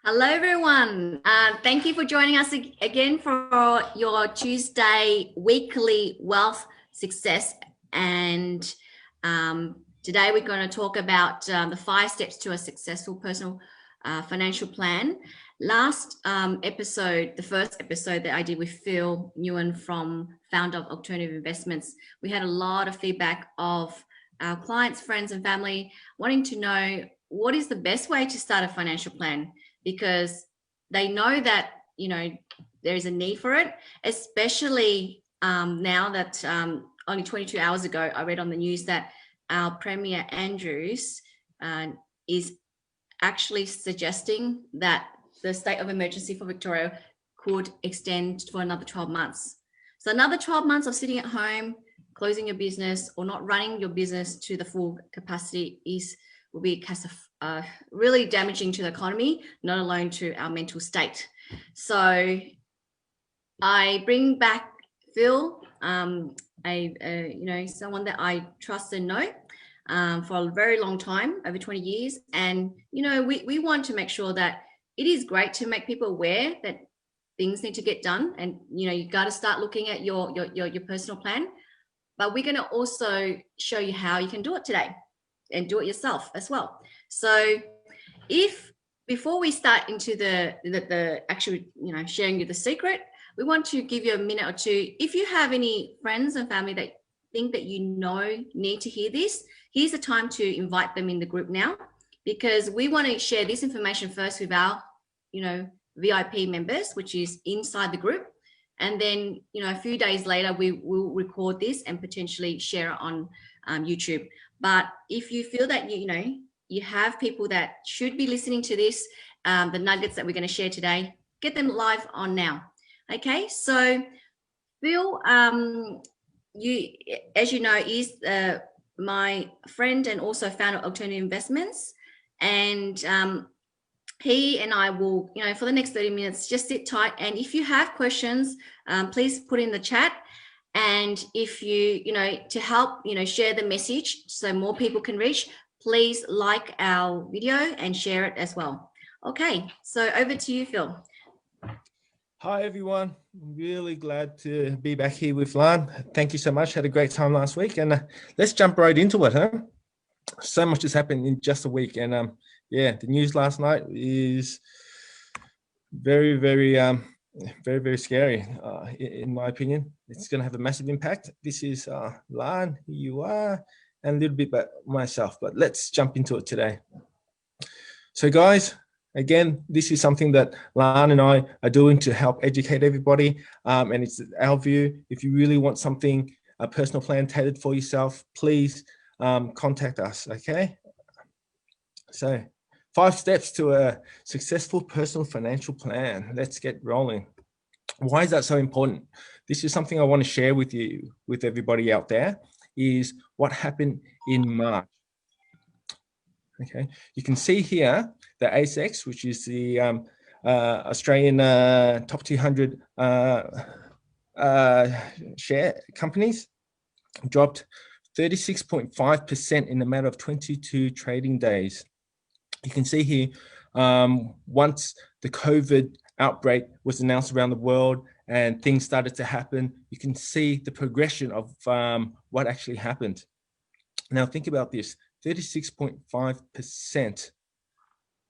Hello, everyone. Thank you for joining us again for your Tuesday weekly wealth success. And today we're going to talk about the 5 steps to a successful personal financial plan. Last episode, the first episode that I did with Phil Nguyen, founder of Alternative Investments, we had a lot of feedback of our clients, friends, and family wanting to know what is the best way to start a financial plan, because they know that, there is a need for it, especially now that only 22 hours ago, I read on the news that our Premier Andrews is actually suggesting that the state of emergency for Victoria could extend for another 12 months. So another 12 months of sitting at home, closing your business or not running your business to the full capacity will be really damaging to the economy, not alone to our mental state. So I bring back Phil, someone that I trust and know for a very long time, over 20 years. And, we want to make sure that it is great to make people aware that things need to get done. And, you got to start looking at your personal plan. But we're going to also show you how you can do it today and do it yourself as well. So before we start into the actual, sharing you the secret, we want to give you a minute or two. If you have any friends and family that think that need to hear this, here's the time to invite them in the group now, because we want to share this information first with our, VIP members, which is inside the group. And then, a few days later, we will record this and potentially share it on YouTube. But if you feel that, you have people that should be listening to this, the nuggets that we're going to share today, get them live on now. Okay, so Phil, as you know, is my friend and also founder of Alternative Investments. And he and I will, for the next 30 minutes, just sit tight. And if you have questions, please put in the chat. And if to help, share the message so more people can reach, please like our video and share it as well. Okay, so over to you, Phil. Hi, everyone. Really glad to be back here with Lan. Thank you so much. Had a great time last week. And let's jump right into it, huh? So much has happened in just a week. And the news last night is very, very, very, very scary, in my opinion. It's going to have a massive impact. This is Lan, who you are, and a little bit about myself. But let's jump into it today. So, guys, again, this is something that Lan and I are doing to help educate everybody. And it's our view. If you really want something, a personal plan tailored for yourself, please contact us, okay? So 5 steps to a successful personal financial plan. Let's get rolling. Why is that so important? This is something I want to share with you, with everybody out there, is what happened in March. Okay, you can see here the ASX, which is the Australian top 200 share companies, dropped 36.5% in a matter of 22 trading days. You can see here, once the COVID outbreak was announced around the world and things started to happen, you can see the progression of what actually happened. Now think about this, 36.5%,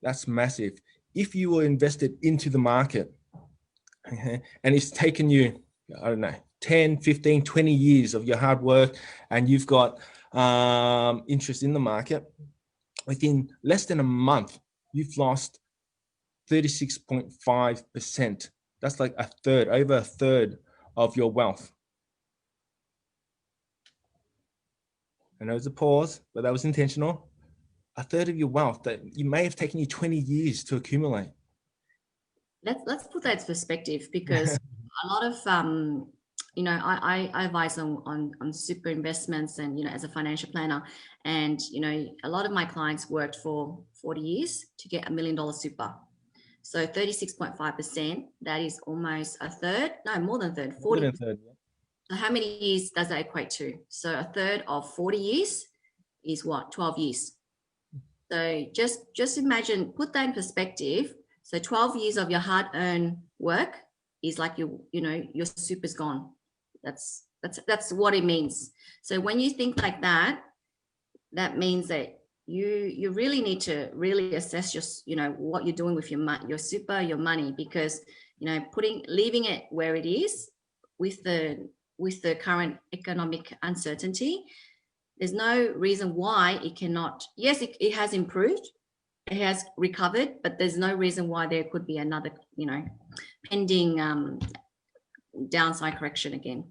that's massive. If you were invested into the market, okay, and it's taken you, 10, 15, 20 years of your hard work, and you've got interest in the market, within less than a month, you've lost 36.5%. That's like over a third of your wealth. I know it's a pause, but that was intentional. A third of your wealth that you may have taken you 20 years to accumulate. Let's put that into perspective, because a lot of I advise on super investments and, as a financial planner, and, a lot of my clients worked for 40 years to get $1 million super. So 36.5%, that is almost a third, no, more than a third, 40. More than a third, yeah. So how many years does that equate to? So a third of 40 years is what? 12 years. So just imagine, put that in perspective. So 12 years of your hard-earned work is like your super's gone. That's what it means. So when you think like that, that means that you really need to really assess what you're doing with your super, your money, because leaving it where it is with the current economic uncertainty, there's no reason why it cannot. Yes, it has improved, it has recovered, but there's no reason why there could be another pending downside correction again.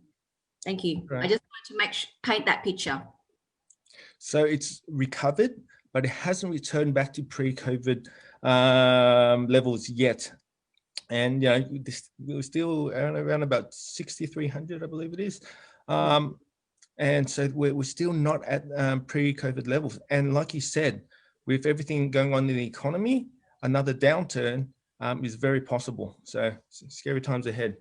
Thank you. Right. I just wanted to paint that picture. So it's recovered, but it hasn't returned back to pre-COVID levels yet. And we're still around about 6,300, I believe it is. And so we're still not at pre-COVID levels. And like you said, with everything going on in the economy, another downturn is very possible. So scary times ahead.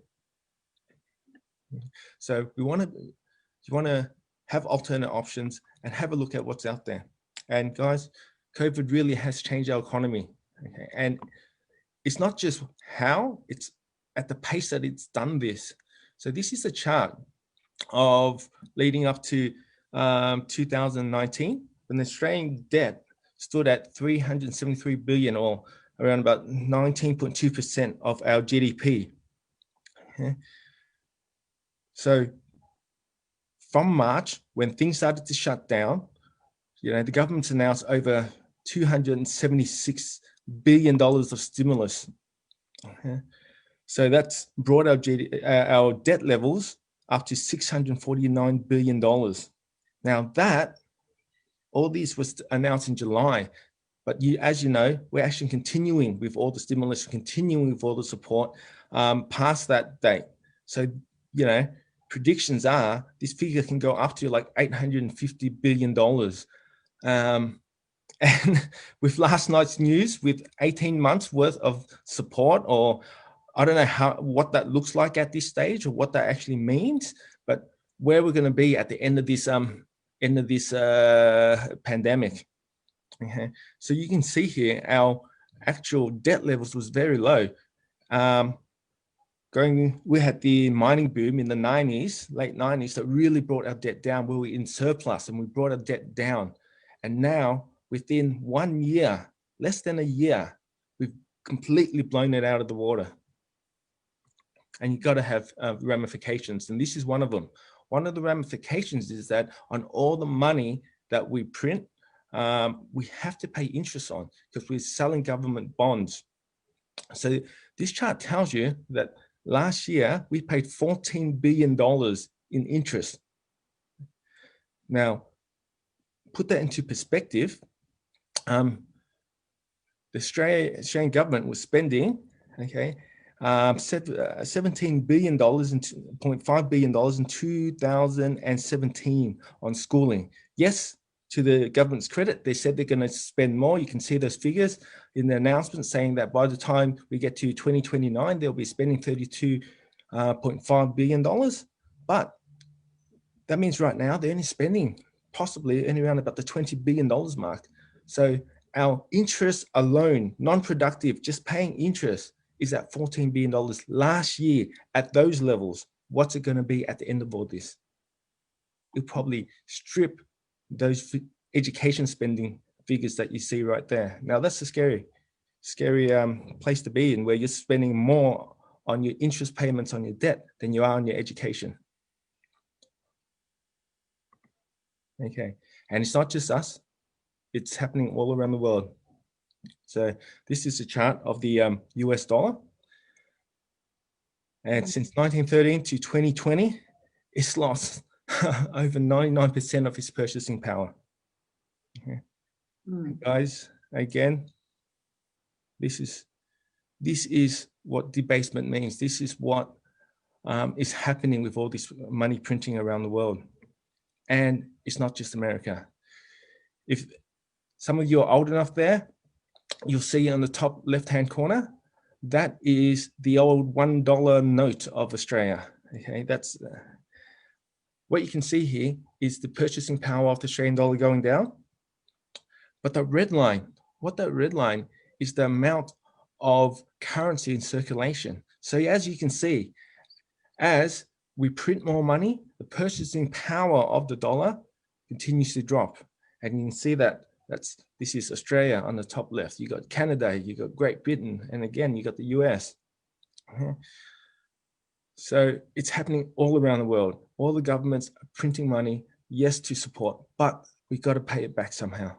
So you want to have alternate options and have a look at what's out there. And guys, COVID really has changed our economy. Okay? And it's not just how, it's at the pace that it's done this. So this is a chart of leading up to 2019, when the Australian debt stood at 373 billion, or around about 19.2% of our GDP. Okay. So from March, when things started to shut down, the government's announced over $276 billion of stimulus. Okay. So that's brought our debt levels up to $649 billion. Now all this was announced in July, but as you know, we're actually continuing with all the stimulus, continuing with all the support past that date. So, predictions are this figure can go up to like $850 billion. And with last night's news, with 18 months worth of support, or I don't know what that looks like at this stage or what that actually means, but where we're going to be at the end of this pandemic. Okay. So you can see here our actual debt levels was very low. We had the mining boom in the 90s, late 90s, that really brought our debt down. We were in surplus and we brought our debt down. And now within 1 year, less than a year, we've completely blown it out of the water. And you've got to have ramifications. And this is one of them. One of the ramifications is that on all the money that we print, we have to pay interest on, because we're selling government bonds. So this chart tells you that last year we paid $14 billion in interest. Now, put that into perspective. The Australian government was spending, $17 billion and $0.5 billion in 2017 on schooling. Yes, to the government's credit, they said they're going to spend more. You can see those figures in the announcement saying that by the time we get to 2029, they'll be spending $32.5 billion. But that means right now they're only spending possibly around about the $20 billion mark. So our interest alone, non-productive, just paying interest, is at $14 billion last year at those levels. What's it going to be at the end of all this? It'll probably strip those education spending figures that you see right there. Now that's a scary place to be in, where you're spending more on your interest payments on your debt than you are on your education. Okay, and it's not just us, it's happening all around the world. So this is a chart of the US dollar. And since 1913 to 2020, it's lost over 99% of its purchasing power. Okay. Guys, again, this is what debasement means. This is what is happening with all this money printing around the world. And it's not just America. If some of you are old enough there, you'll see on the top left-hand corner, that is the old $1 note of Australia. Okay, that's what you can see here is the purchasing power of the Australian dollar going down. But the red line, what that red line is the amount of currency in circulation. So as you can see, as we print more money, the purchasing power of the dollar continues to drop. And you can see that this is Australia on the top left. You got Canada, you got Great Britain, and again, you got the US. So it's happening all around the world. All the governments are printing money, yes, to support, but we've got to pay it back somehow.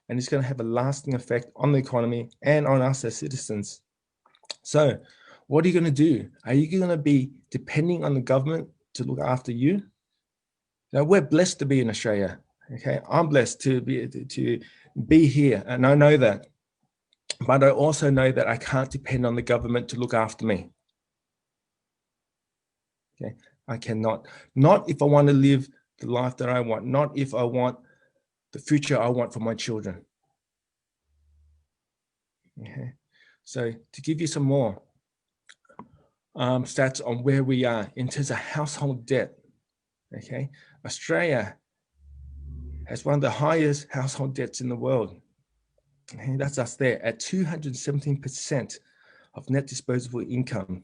And it's going to have a lasting effect on the economy and on us as citizens. So what are you going to do? Are you going to be depending on the government to look after you? Now, we're blessed to be in Australia. Okay, I'm blessed to be here, and I know that. But I also know that I can't depend on the government to look after me. Okay, I cannot. Not if I want to live the life that I want. Not if I want the future I want for my children. Okay, so to give you some more stats on where we are in terms of household debt. Okay, Australia has one of the highest household debts in the world. Okay, that's us there at 217% of net disposable income.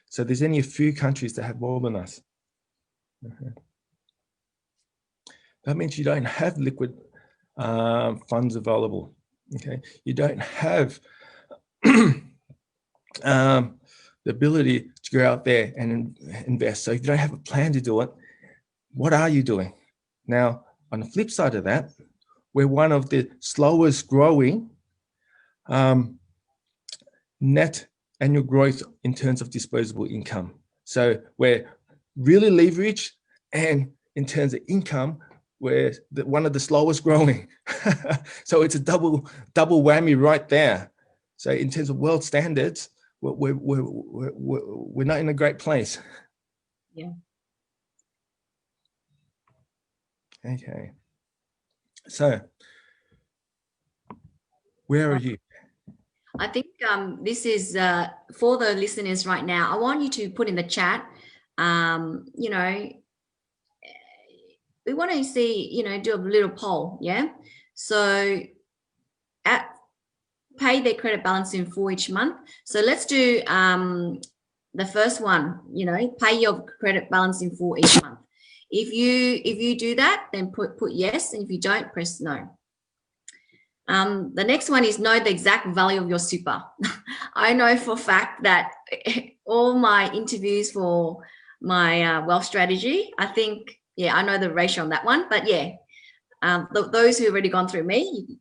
So there's only a few countries that have more than us. That means you don't have liquid funds available. Okay, you don't have the ability to go out there and invest. So if you don't have a plan to do it, what are you doing? Now, on the flip side of that, we're one of the slowest growing net annual growth in terms of disposable income. So we're really leveraged, and in terms of income, we're one of the slowest growing. So it's a double whammy right there. So in terms of world standards, we're not in a great place. Yeah. Okay. So where are you? I think this is for the listeners right now. I want you to put in the chat, you know, we want to see, do a little poll. Yeah. So pay their credit balance in full each month. So let's do the first one, pay your credit balance in full each month. If you do that, then put yes. And if you don't, press no. The next one is know the exact value of your super. I know for a fact that all my interviews for my wealth strategy, I think, I know the ratio on that one, but those who have already gone through me,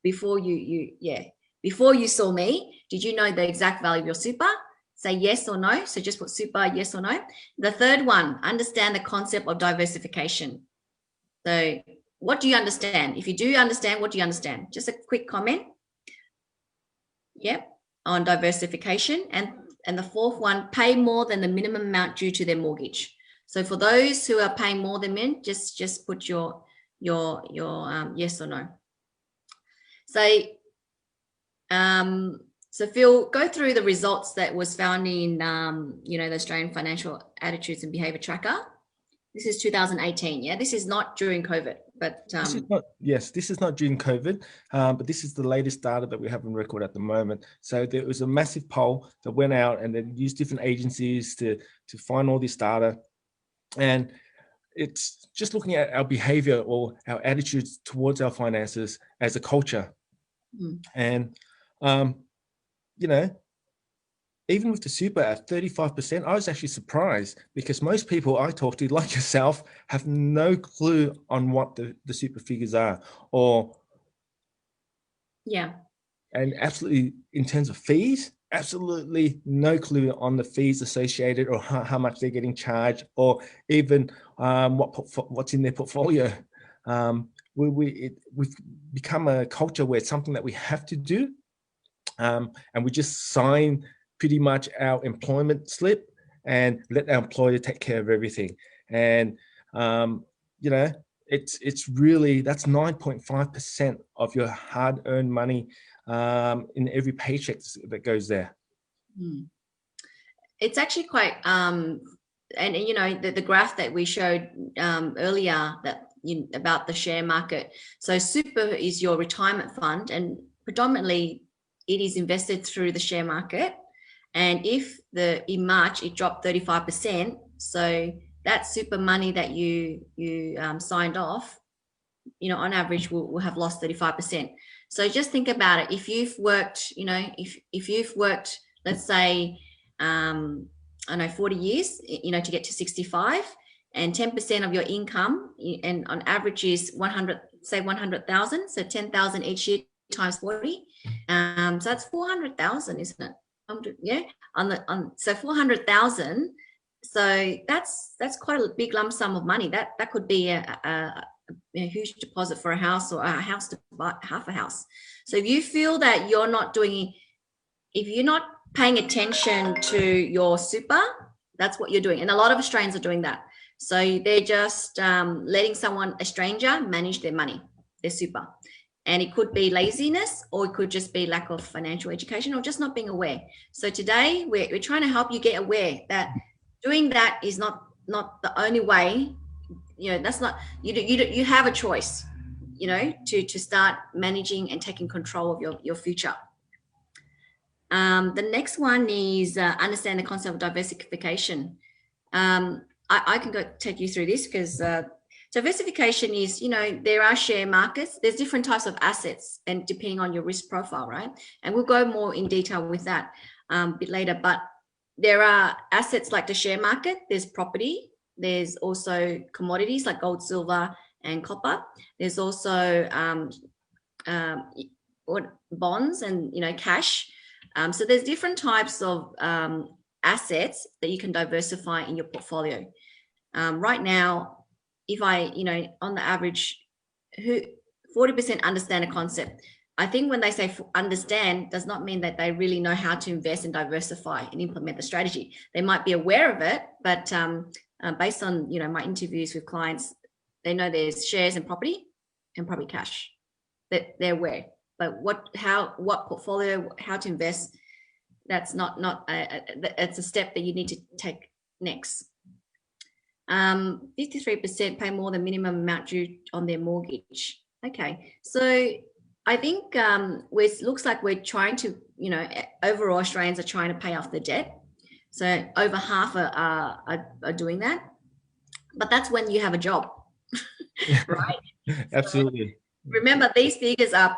before you saw me, did you know the exact value of your super? Say yes or no. So just put super, yes or no. The third one, understand the concept of diversification. So what do you understand? If you do understand, what do you understand? Just a quick comment. Yep, on diversification. And the fourth one, pay more than the minimum amount due to their mortgage. So for those who are paying more than men, just put your yes or no. So Phil, go through the results that was found in the Australian Financial Attitudes and Behaviour Tracker. This is 2018. Yeah, this is not during COVID, but this is not during COVID, but this is the latest data that we have on record at the moment. So there was a massive poll that went out and then used different agencies to find all this data, and it's just looking at our behavior or our attitudes towards our finances as a culture. And even with the super at 35%, I was actually surprised because most people I talk to, like yourself, have no clue on what the super figures are, and absolutely in terms of fees, absolutely no clue on the fees associated or how much they're getting charged, or even what's in their portfolio. We've become a culture where it's something that we have to do, and we just sign pretty much our employment slip and let our employer take care of everything. And it's really, that's 9.5% of your hard-earned money in every paycheck that goes there. It's actually quite and the graph that we showed earlier, that about the share market. So super is your retirement fund, and predominantly it is invested through the share market. And if in March it dropped 35%, so that super money that you signed off, on average will have lost 35%. So just think about it. If you've worked, if you've worked, let's say, 40 years, to get to 65, and 10% of your income, and on average is 100,000, so 10,000 each year times 40. So that's 400,000, isn't it? Yeah. So 400,000. So that's quite a big lump sum of money. That could be a huge deposit for a house, or a house to buy half a house. So if you feel that if you're not paying attention to your super, that's what you're doing. And a lot of Australians are doing that. So they're just letting a stranger manage their money, their super. And it could be laziness, or it could just be lack of financial education, or just not being aware. So today we're trying to help you get aware that doing that is not the only way. That's not, you have a choice, to start managing and taking control of your future. The next one is understand the concept of diversification. I can take you through this, because diversification is, there are share markets, there's different types of assets, and depending on your risk profile, right? And we'll go more in detail with that a bit later. But there are assets like the share market, there's property, there's also commodities like gold, silver, and copper. There's also bonds and, cash. So there's different types of assets that you can diversify in your portfolio. Right now, if on the average, 40% understand a concept. I think when they say understand, does not mean that they really know how to invest and diversify and implement the strategy. They might be aware of it, but based on my interviews with clients, they know there's shares and property cash. That they're aware, but what portfolio, how to invest, that's not it's a step that you need to take next. 53% pay more than minimum amount due on their mortgage. Okay, so I think it looks like we're trying to, overall Australians are trying to pay off the debt. So over half are doing that, but that's when you have a job, right? Absolutely. So remember, these figures are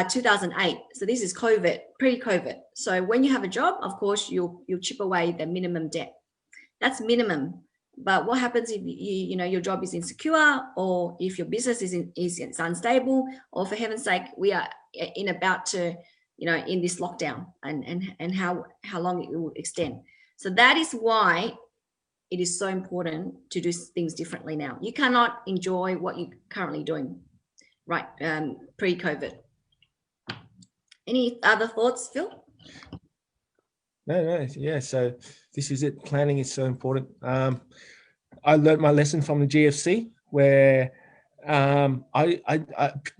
2008. So this is pre-COVID. So when you have a job, of course, you'll chip away the minimum debt. That's minimum. But what happens if your job is insecure, or if your business is unstable, or for heaven's sake, we are in this lockdown, and how long it will extend. So that is why it is so important to do things differently now. You cannot enjoy what you're currently doing, right? Pre-COVID. Any other thoughts, Phil? No, yeah. So this is it. Planning is so important. I learned my lesson from the GFC, where I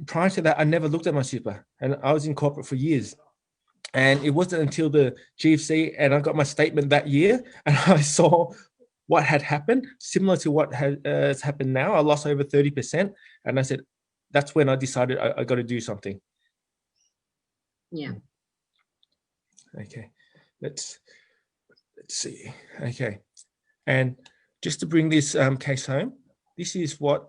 prior to that, I never looked at my super, and I was in corporate for years. And it wasn't until the GFC and I got my statement that year, and I saw what had happened, similar to what has happened now. I lost over 30%, and I said, that's when I decided I got to do something. Yeah. Okay, let's see. Okay, and just to bring this case home, this is what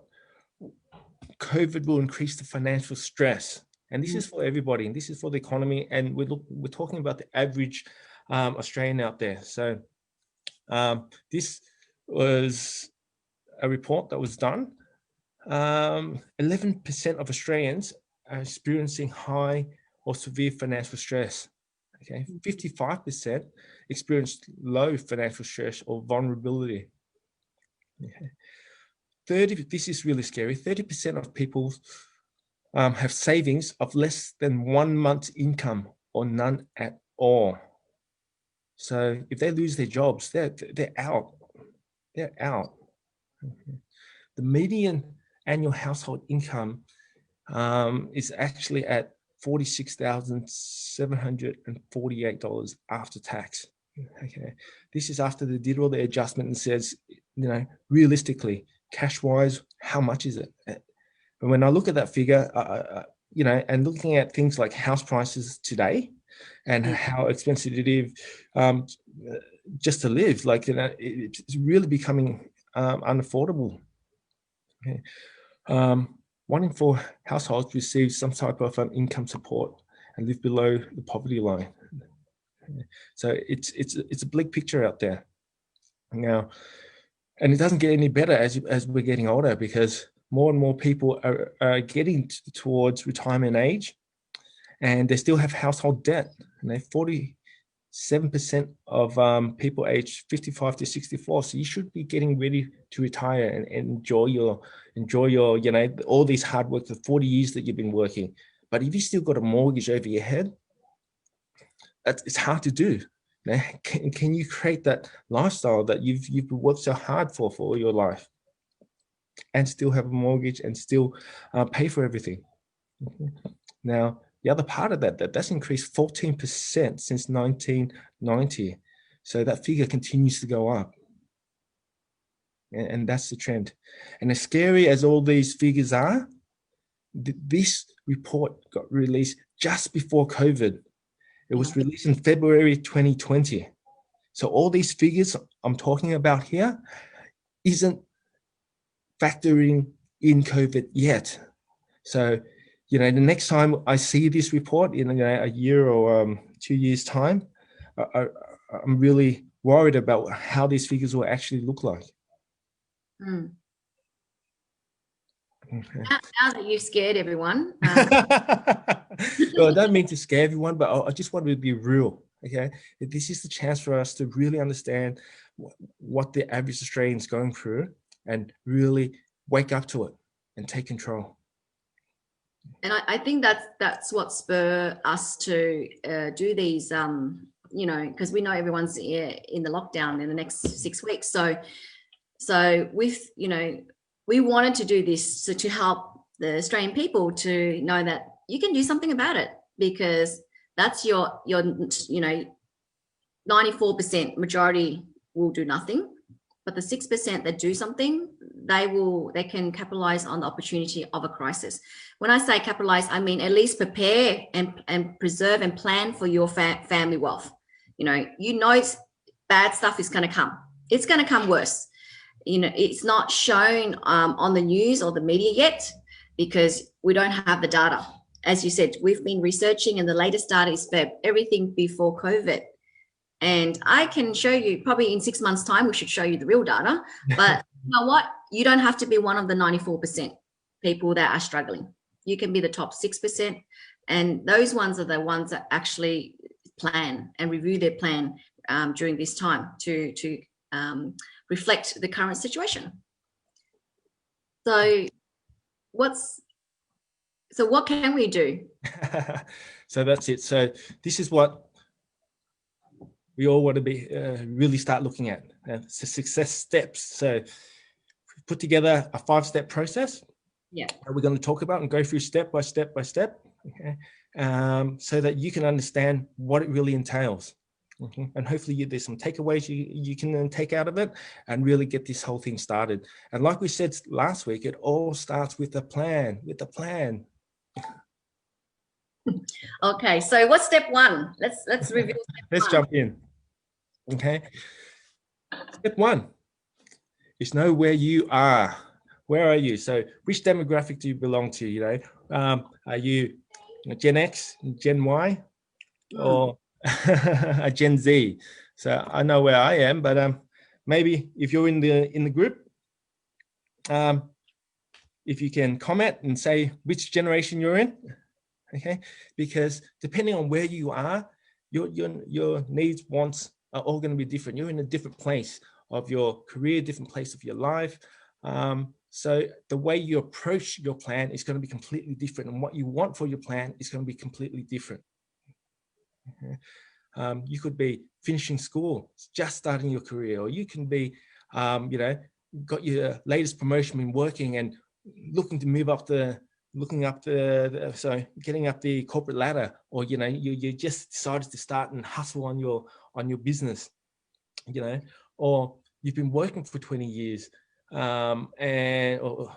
COVID will increase the financial stress, and this is for everybody, and this is for the economy, and we're talking about the average Australian out there. So this was a report that was done. 11% of Australians are experiencing high or severe financial stress. Okay, 55% experienced low financial stress or vulnerability. Okay. This is really scary. 30% of people have savings of less than 1 month's income or none at all. So if they lose their jobs, they're out. They're out. Okay. The median annual household income is actually at $46,748 after tax. Okay, this is after they did all the adjustment and says, realistically, cash wise, how much is it? And when I look at that figure, you know, and looking at things like house prices today and how expensive it is just to live, like, you know, it's really becoming unaffordable. Okay. 1 in 4 households receive some type of income support and live below the poverty line. So it's a bleak picture out there now, and it doesn't get any better as we're getting older, because more and more people are getting towards retirement age, and they still have household debt. And they're 47% of people aged 55 to 64. So you should be getting ready to retire and enjoy your, you know, all these hard work, the 40 years that you've been working. But if you still got a mortgage over your head, it's hard to do. Can you create that lifestyle that you've worked so hard for all your life, and still have a mortgage and still pay for everything? Now, the other part of that's increased 14% since 1990. So that figure continues to go up. And that's the trend. And as scary as all these figures are, this report got released just before COVID. It was released in February 2020. So all these figures I'm talking about here isn't factoring in COVID yet. So, you know, the next time I see this report in, you know, a year or 2 years' time, I'm really worried about how these figures will actually look like. Mm. Okay. Now that you've scared everyone. Well, I don't mean to scare everyone, but I just want to be real. Okay, this is the chance for us to really understand what the average Australian is going through, and really wake up to it and take control. And I think that's what spurred us to do these, you know, because we know everyone's in the lockdown in the next 6 weeks. So with, you know, we wanted to do this to help the Australian people to know that you can do something about it, because that's your you know, 94% majority will do nothing, but the 6% that do something, they can capitalize on the opportunity of a crisis. When I say capitalize, I mean at least prepare and preserve and plan for your family wealth. You know, bad stuff is going to come. It's going to come worse. You know, it's not shown on the news or the media yet, because we don't have the data. As you said, we've been researching, and the latest data is for everything before COVID. And I can show you, probably in 6 months' time, we should show you the real data. But you know what? You don't have to be one of the 94% people that are struggling. You can be the top 6%. And those ones are the ones that actually plan and review their plan during this time to reflect the current situation. So what can we do? So that's it. So this is what we all want to be really start looking at. So success steps. So we've put together a 5-step process. Yeah. That we're going to talk about and go through step by step by step. Okay. So that you can understand what it really entails. Okay. And hopefully there's some takeaways you can then take out of it and really get this whole thing started. And like we said last week, it all starts with a plan, Okay, so what's step 1? Let's review step Let's 1. jump in. Okay. Step 1 is know where you are. Where are you? So which demographic do you belong to? You know, are you Gen X, Gen Y, or a Gen Z? So I know where I am, but maybe if you're in the group, if you can comment and say which generation you're in. Okay, because depending on where you are, your needs, wants are all going to be different. You're in a different place of your career, different place of your life. So the way you approach your plan is going to be completely different, and what you want for your plan is going to be completely different. Okay. You could be finishing school, just starting your career, or you can be, you know, got your latest promotion in working and looking to move up getting up the corporate ladder, or you know, you just decided to start and hustle on your business, you know, or you've been working for 20 years, or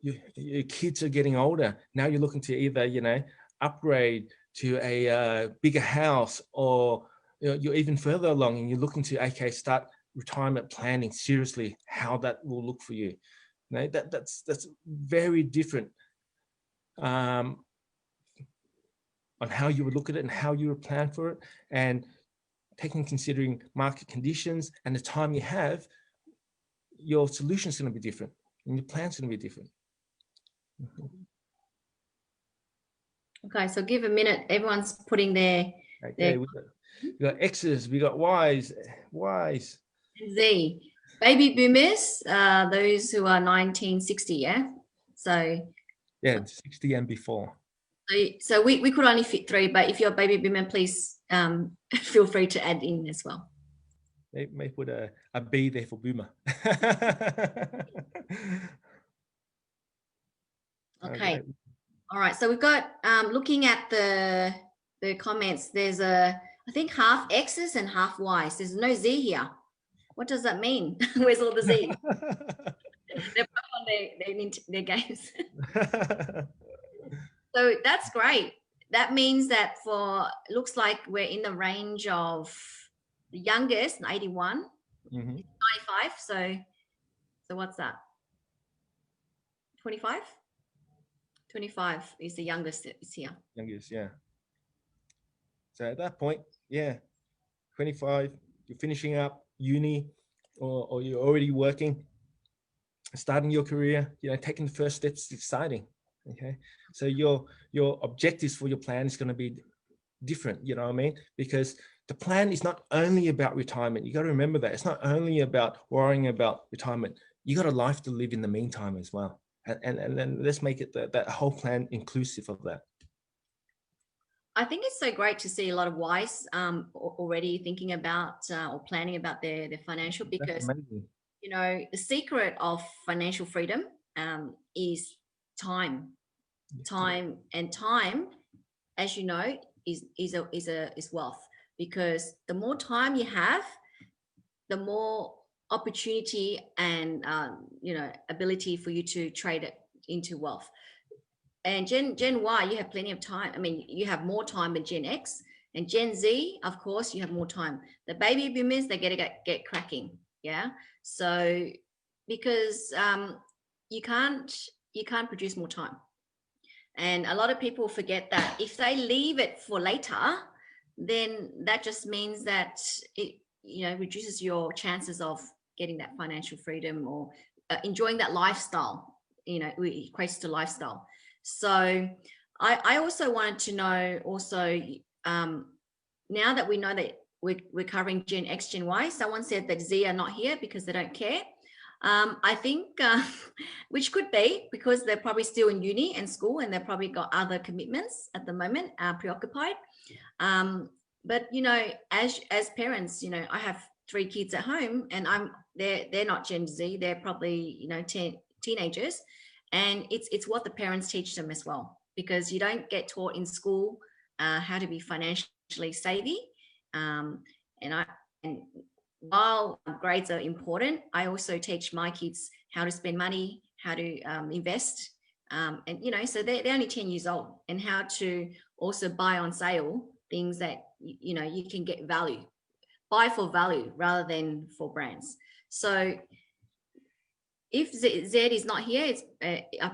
your kids are getting older. Now you're looking to either, upgrade to a bigger house, or you're even further along and you're looking to, start retirement planning seriously, how that will look for you. That's very different on how you would look at it and how you would plan for it, and considering market conditions and the time you have, your solution is going to be different and your plan's going to be different. Okay, so give a minute. Everyone's putting their we got X's, we got Y's. Z. Baby boomers, those who are 1960, yeah? So yeah, 60 and before. So we could only fit 3, but if you're a baby boomer, please feel free to add in as well. May put a B there for boomer. Okay. All right. So we've got, looking at the comments, there's I think half X's and half Y's. There's no Z here. What does that mean? Where's all the Z's? They're on their games. So that's great. That means that looks like we're in the range of the youngest, 81, 95. So what's that? 25? 25 is the youngest is here. Youngest, yeah. So at that point, 25, you're finishing up uni, or you're already working, starting your career, taking the first steps is exciting. Okay. So your objectives for your plan is going to be different, you know what I mean? Because the plan is not only about retirement. You got to remember that. It's not only about worrying about retirement. You got a life to live in the meantime as well. And then let's make it that whole plan inclusive of that. I think it's so great to see a lot of Ys already thinking about or planning about their financial, because the secret of financial freedom is time. Time, as you know, is wealth, because the more time you have, the more opportunity and ability for you to trade it into wealth. And Gen Y, you have plenty of time. I mean, you have more time than Gen X, and Gen Z, of course, you have more time. The baby boomers, they get cracking, yeah. So because you can't produce more time, and a lot of people forget that if they leave it for later, then that just means that it reduces your chances of getting that financial freedom or enjoying that lifestyle. It equates to lifestyle. So I also wanted to know now that we know that we're covering Gen X, Gen Y, someone said that Z are not here because they don't care. I think, which could be because they're probably still in uni and school, and they've probably got other commitments at the moment, preoccupied. But as parents, I have 3 kids at home, and they're not Gen Z. They're probably teenagers, and it's what the parents teach them as well, because you don't get taught in school how to be financially savvy. And while grades are important, I also teach my kids how to spend money, how to invest, and so they're only 10 years old, and how to also buy on sale things that you can get value, buy for value rather than for brands. So if Z is not here, it's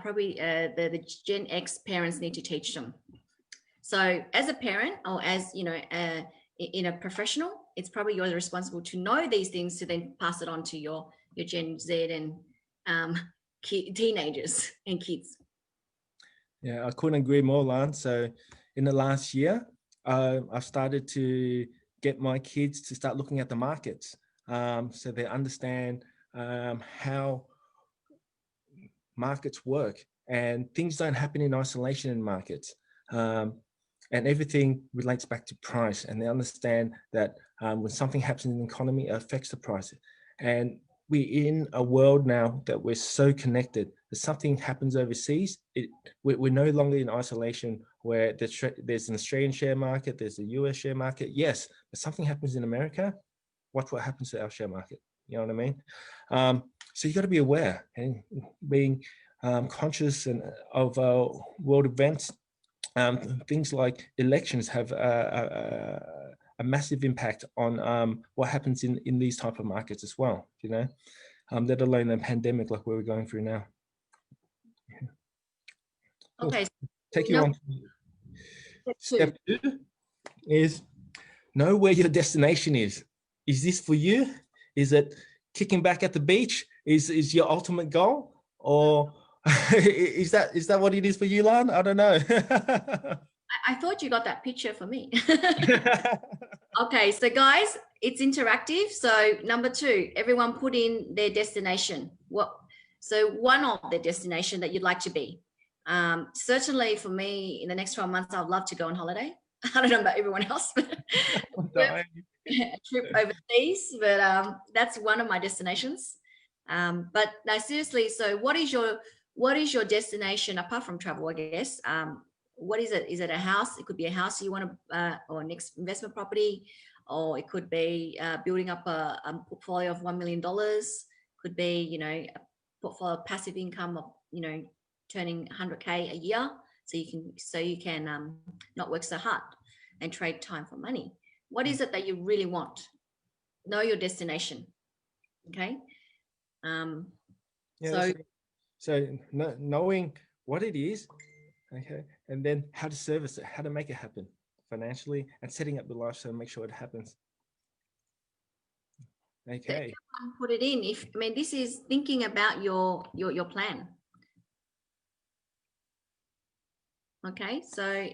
probably the Gen X parents need to teach them. So as a parent, or as in a professional, it's probably you're responsible to know these things to then pass it on to your Gen Z and teenagers and kids. Yeah, I couldn't agree more, Lan. So in the last year, I've started to get my kids to start looking at the markets, so they understand how markets work, and things don't happen in isolation in markets. And everything relates back to price, and they understand that when something happens in the economy, it affects the price. And we're in a world now that we're so connected. If something happens overseas, we're no longer in isolation, where there's an Australian share market, there's a US share market. Yes, if something happens in America, what happens to our share market? You know what I mean? So you got to be aware and being conscious and of world events. Things like elections have a massive impact on what happens in these type of markets as well, you know, let alone a pandemic like we're going through now. Cool. Okay. Take you on. Step 2 is know where your destination is. Is this for you? Is it kicking back at the beach? Is your ultimate goal? Or is that what it is for you, Lan? I don't know. I thought you got that picture for me. Okay, so guys, it's interactive. So number 2, everyone put in their destination. So one of the destination that you'd like to be. Certainly for me, in the next 12 months, I'd love to go on holiday. I don't know about everyone else, but a trip overseas, but that's one of my destinations. But no, seriously, so what is your destination apart from travel, I guess? What is it? Is it a house? It could be a house you want to, or next investment property, or it could be building up a portfolio of $1 million. Could be, you know, a portfolio of passive income of, you know, turning 100K a year, so you can not work so hard and trade time for money. What is it that you really want? Know your destination. Okay. So knowing what it is, okay, and then how to service it, how to make it happen financially, and setting up the lifestyle to make sure it happens. Okay. Put it in. This is thinking about your plan. Okay, so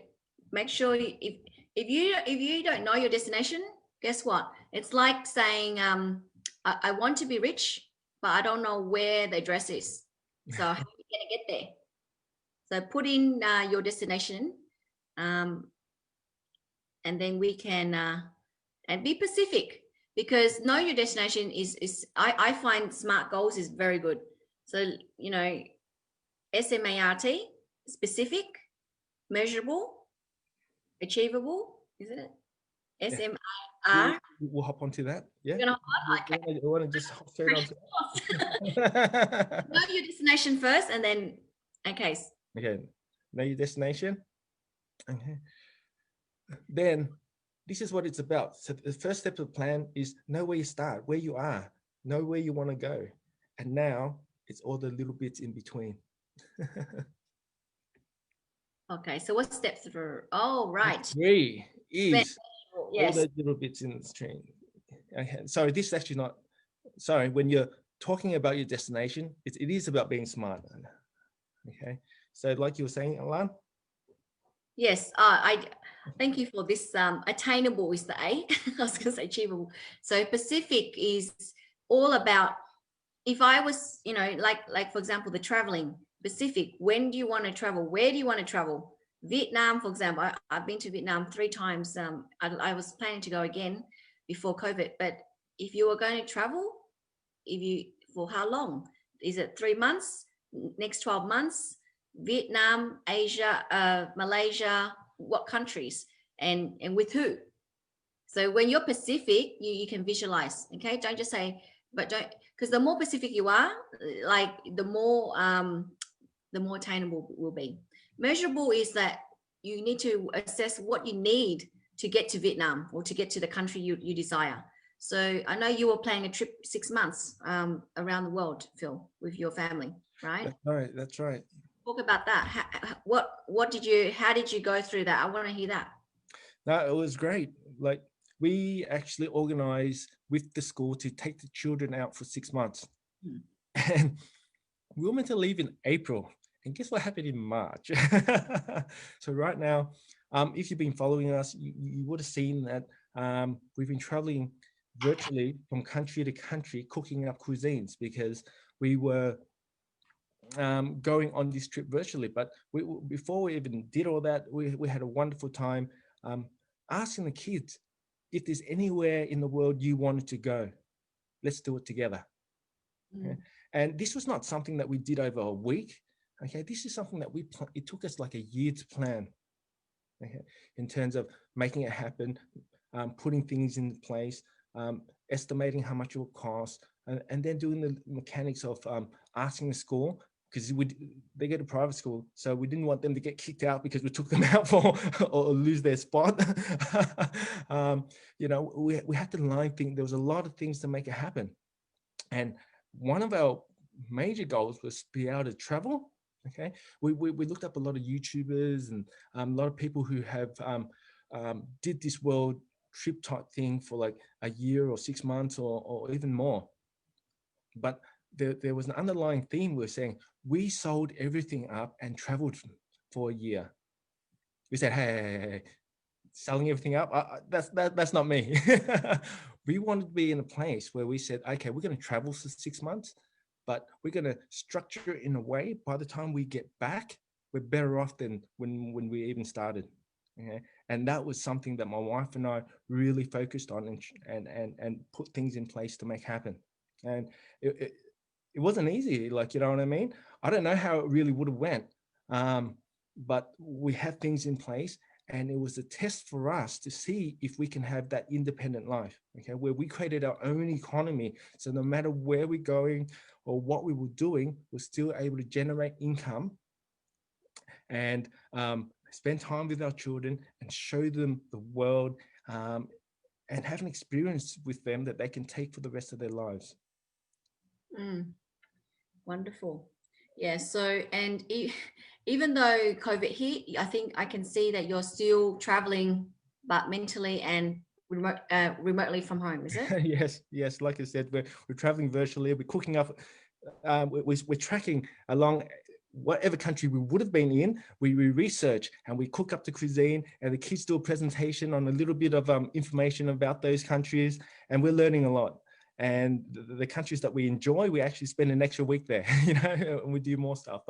make sure if you don't know your destination, guess what? It's like saying, I want to be rich, but I don't know where the address is. So how are you gonna get there? So put in your destination, and then we can and be specific, because know your destination is I find SMART goals is very good. So, you know, SMART, specific, measurable, achievable, isn't it? SMAR. We'll hop onto that. Yeah. You're gonna hop on? Okay. I want to just hop straight onto that. Know your destination first, and then okay. Okay. Know your destination. Okay. Then this is what it's about. So the first step of the plan is know where you start, where you are, know where you want to go. And now it's all the little bits in between. Okay, so what's step 3? Oh, right. 3 is yes. all those little bits in the stream. Okay, sorry, this is actually not, sorry, when you're talking about your destination, it is about being smart. Okay, so like you were saying, Alan? Yes, I thank you for this. Attainable is the A. I was going to say achievable. So Pacific is all about, if I was, you know, like for example, the traveling. Pacific, when do you want to travel? Where do you want to travel? Vietnam, for example, I've been to Vietnam 3 times. I was planning to go again before COVID, but if you were going to travel, for how long? Is it 3 months? Next 12 months? Vietnam, Asia, Malaysia, what countries, and with who? So when you're Pacific, you can visualize. Okay, don't just say, but don't, because the more Pacific you are, like the more attainable will be. Measurable is that you need to assess what you need to get to Vietnam or to get to the country you desire. So I know you were planning a trip 6 months around the world, Phil, with your family, right? That's right. That's right. Talk about that. How did you go through that? I want to hear that. No, it was great. Like, we actually organized with the school to take the children out for 6 months. And we were meant to leave in April. And guess what happened in March? So right now, if you've been following us, you would have seen that we've been traveling virtually from country to country, cooking up cuisines, because we were going on this trip virtually. But before we even did all that, we had a wonderful time asking the kids, if there's anywhere in the world you wanted to go, let's do it together. Okay? And this was not something that we did over a week. Okay, this is something that it took us like a year to plan. Okay, in terms of making it happen, putting things in place, estimating how much it will cost, and then doing the mechanics of asking the school, because they go to private school, so we didn't want them to get kicked out because we took them out for or lose their spot. We had to line things. There was a lot of things to make it happen, and one of our major goals was to be able to travel. Okay, we looked up a lot of YouTubers and a lot of people who have did this world trip type thing for like a year or 6 months or even more. But there was an underlying theme. We were saying we sold everything up and traveled for a year. We said, hey, selling everything up, that's not me. We wanted to be in a place where we said, okay, we're going to travel for 6 months, but we're going to structure it in a way by the time we get back, we're better off than when we even started. Okay? And that was something that my wife and I really focused on and put things in place to make happen. And it wasn't easy, like, you know what I mean? I don't know how it really would have went, but we had things in place, and it was a test for us to see if we can have that independent life, okay, where we created our own economy. So no matter where we're going or what we were doing, we're still able to generate income and spend time with our children and show them the world, and have an experience with them that they can take for the rest of their lives. Wonderful. Yeah. So, and even though COVID hit, I think I can see that you're still traveling, but mentally and remotely from home, is it? Yes. Like I said, we're traveling virtually. We're cooking up. We're tracking along whatever country we would have been in. We research and we cook up the cuisine, and the kids do a presentation on a little bit of information about those countries, and we're learning a lot. And the countries that we enjoy, we actually spend an extra week there, and we do more stuff,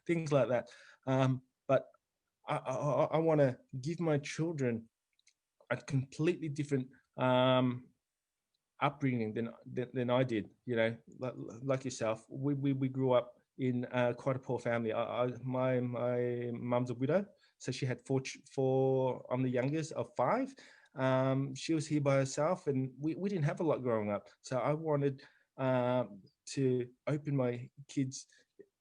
things like that. But I want to give my children a completely different upbringing than I did. Like yourself, we grew up in quite a poor family. My mum's a widow, so she had four. I'm the youngest of five. She was here by herself, and we didn't have a lot growing up. So I wanted to open my kids,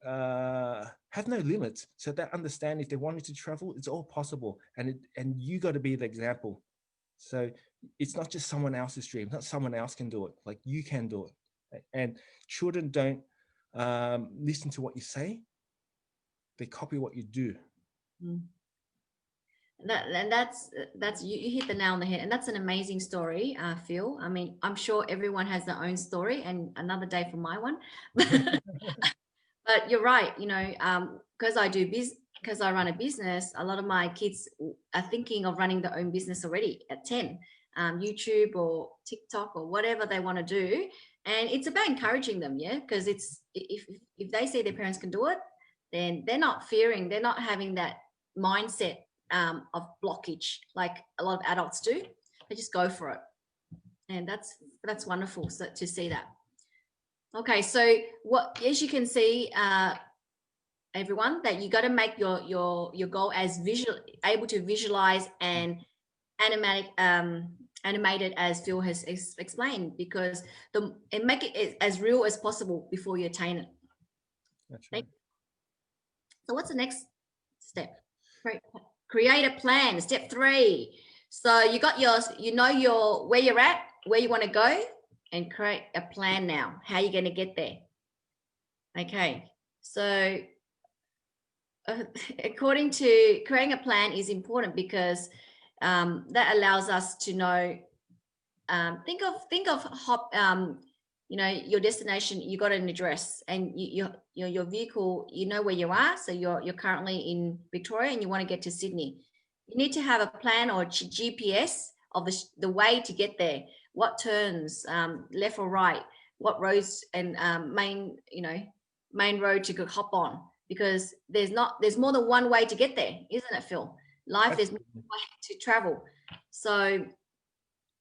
have no limits, so they understand if they wanted to travel, it's all possible, and you got to be the example. So it's not just someone else's dream. Not someone else can do it. Like, you can do it. And children don't listen to what you say; they copy what you do. That's you hit the nail on the head, and that's an amazing story, Phil. I mean, I'm sure everyone has their own story, and another day for my one. But you're right. Because because I run a business, a lot of my kids are thinking of running their own business already at 10, YouTube or TikTok or whatever they want to do. And it's about encouraging them, yeah, because it's if they see their parents can do it, then they're not fearing, they're not having that mindset of blockage like a lot of adults do. They just go for it, and that's wonderful to see that. Okay, so as you can see, everyone, that you got to make your goal as able to visualize and animated as Phil has explained, because and make it as real as possible before you attain it. That's right. So what's the next step? Create a plan. Step 3. So you got where you're at, where you want to go, and create a plan now. How are you going to get there? Okay. So according to creating a plan is important, because that allows us to know, think of your destination. You got an address, and your vehicle, where you are. So you're currently in Victoria and you want to get to Sydney. You need to have a plan or GPS of the way to get there. What turns, left or right, what roads and main road to hop on, because there's more than one way to get there, isn't it, Phil? Life, there's more than one way to travel. So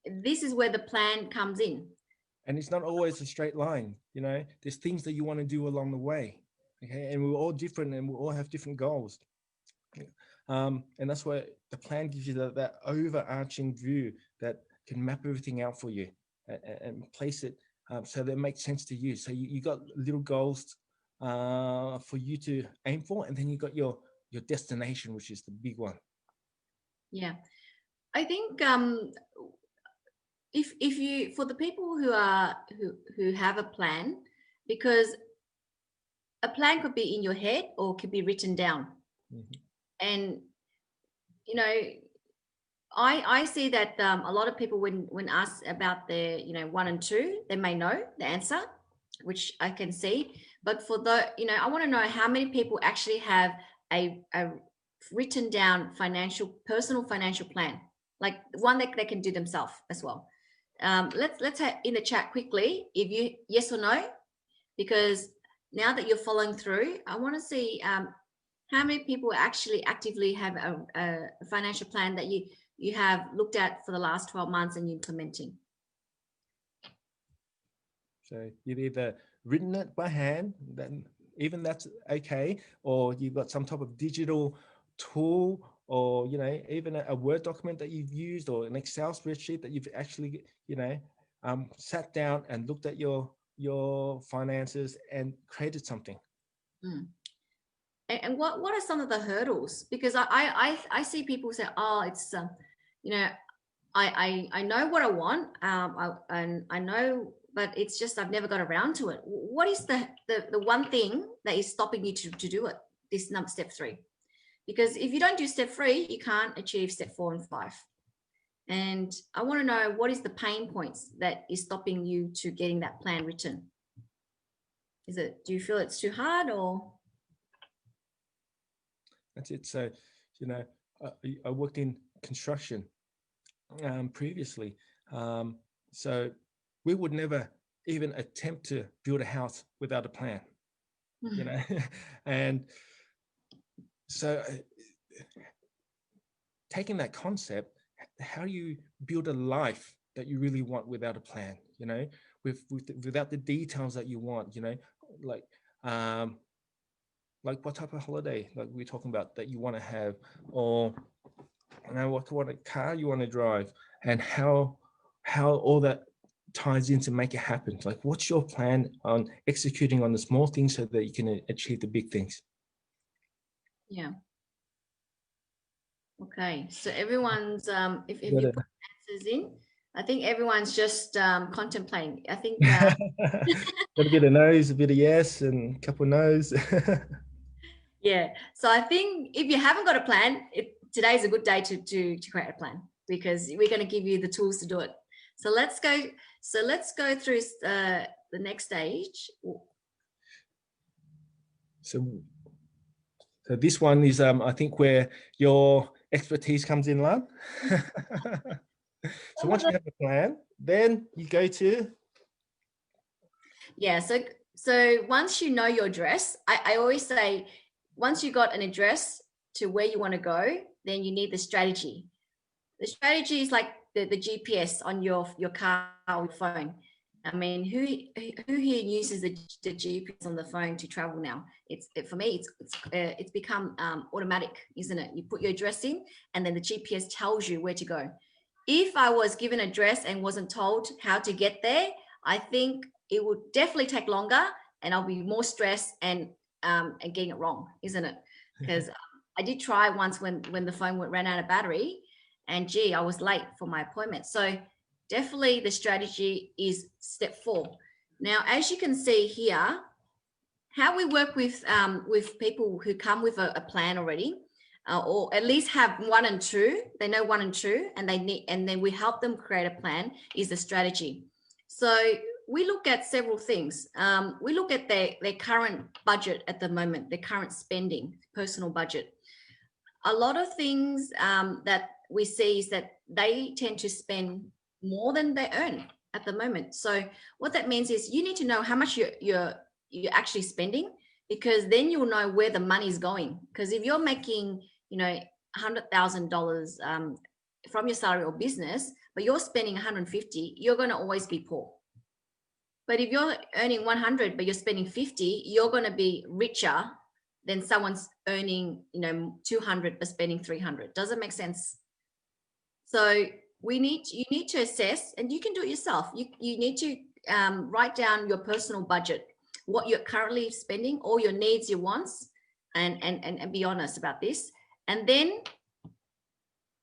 this is where the plan comes in. And it's not always a straight line. There's things that you want to do along the way. Okay, and we're all different, and we all have different goals. And that's why the plan gives you that overarching view that can map everything out for you. and place it so that it makes sense to you. So you got little goals for you to aim for, and then you got your destination, which is the big one. Yeah, I think if you, for the people who have a plan, because a plan could be in your head or could be written down. And you know, I see that a lot of people when asked about their 1 and 2, they may know the answer, which I can see. But for the I want to know how many people actually have a written down personal financial plan, like one that they can do themselves as well. Let's have in the chat quickly if you yes or no, because now that you're following through, I want to see how many people actually actively have a financial plan that you have looked at for the last 12 months and you're implementing. So you've either written it by hand, then even that's okay, or you've got some type of digital tool, or even a Word document that you've used, or an Excel spreadsheet that you've actually sat down and looked at your finances and created something. And what are some of the hurdles? Because I see people say, oh, it's I know what I want, and I know, but it's just I've never got around to it. What is the one thing that is stopping you to do it? This step 3, because if you don't do step 3, you can't achieve step 4 and 5. And I want to know what is the pain points that is stopping you to getting that plan written. Do you feel it's too hard, or? That's it. So, I worked in construction previously. So we would never even attempt to build a house without a plan, and so taking that concept, how do you build a life that you really want without a plan, without the details that you want, like what type of holiday, like we're talking about, that you want to have, or what kind of car you want to drive, and how all that ties in to make it happen. Like, what's your plan on executing on the small things so that you can achieve the big things? Yeah. Okay. So everyone's if you put answers in, I think everyone's just contemplating. I think got a bit of no's, a bit of yes, and a couple of no's. Yeah. So I think if you haven't got a plan, today is a good day to create a plan, because we're going to give you the tools to do it. So let's go. So let's go through the next stage. So this one is, I think, where your expertise comes in, Lan. So once you have a plan, then you go to. Yeah. So once you know your address, I always say, once you got an address to where you want to go, then you need the strategy. The strategy is like the GPS on your car or your phone. I mean, who here uses the GPS on the phone to travel now? For me, it's become automatic, isn't it? You put your address in, and then the GPS tells you where to go. If I was given an address and wasn't told how to get there, I think it would definitely take longer, and I'll be more stressed and getting it wrong, isn't it? Because I did try once when the phone ran out of battery, and gee, I was late for my appointment. So definitely the strategy is step 4. Now, as you can see here, how we work with people who come with a plan already, or at least have 1 and 2, they know 1 and 2, and then we help them create a plan, is the strategy. So we look at several things. We look at their current budget at the moment, their current spending, personal budget. A lot of things that we see is that they tend to spend more than they earn at the moment. So what that means is you need to know how much you're actually spending, because then you'll know where the money's going. Because if you're making, $100,000 from your salary or business, but you're spending 150, you're going to always be poor. But if you're earning 100, but you're spending 50, you're going to be richer than someone's earning, 200 but spending 300. Does it make sense? So you need to assess, and you can do it yourself. You need to write down your personal budget, what you're currently spending, all your needs, your wants, and be honest about this. And then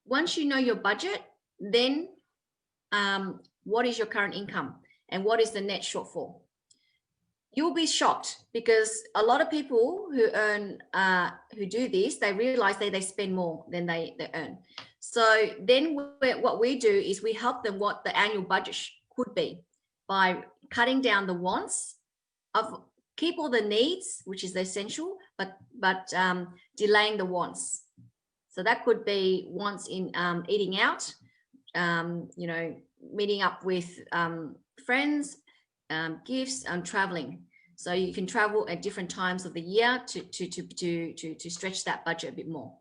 once you know your budget, then what is your current income and what is the net shortfall? You'll be shocked, because a lot of people who earn, who do this, they realize they spend more than they earn. So then what we do is we help them what the annual budget could be by cutting down the wants, keep all the needs, which is essential, but delaying the wants. So that could be wants in eating out, meeting up with friends, gifts, and traveling. So you can travel at different times of the year to stretch that budget a bit more.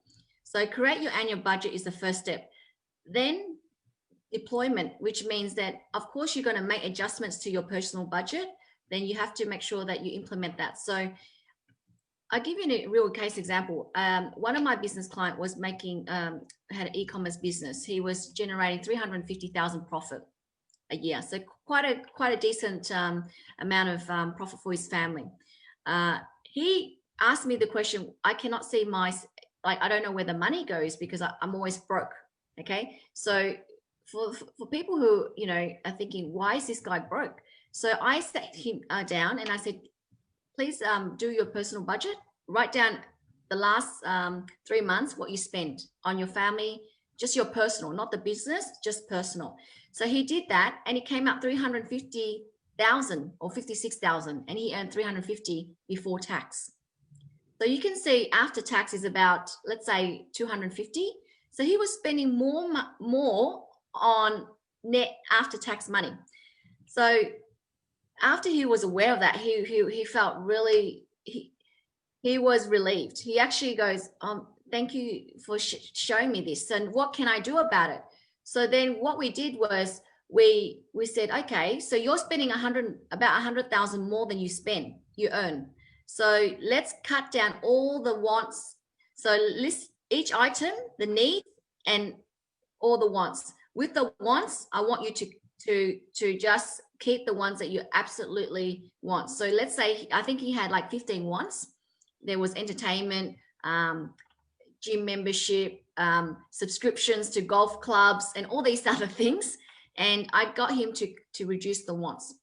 So create your annual budget is the first step. Then deployment, which means that of course you're going to make adjustments to your personal budget. Then you have to make sure that you implement that. So I'll give you a real case example. One of my business client was had an e-commerce business. He was generating 350,000 profit a year. So quite a decent amount of profit for his family. He asked me the question, I cannot see I don't know where the money goes because I'm always broke. Okay. So for people who, are thinking, why is this guy broke? So I sat him down and I said, please do your personal budget, write down the last 3 months, what you spend on your family, just your personal, not the business, just personal. So he did that and it came out 350,000 or 56,000, and he earned 350 before tax. So you can see after tax is about, let's say 250. So he was spending more on net after tax money. So after he was aware of that, he felt really, he was relieved. He actually goes, thank you for showing me this. And what can I do about it? So then what we did was we said, okay, so you're spending about 100,000 more than you earn. So let's cut down all the wants. So list each item, the needs and all the wants. With the wants, I want you to just keep the ones that you absolutely want. So let's say, I think he had like 15 wants. There was entertainment, gym membership, subscriptions to golf clubs and all these other things. And I got him to reduce the wants.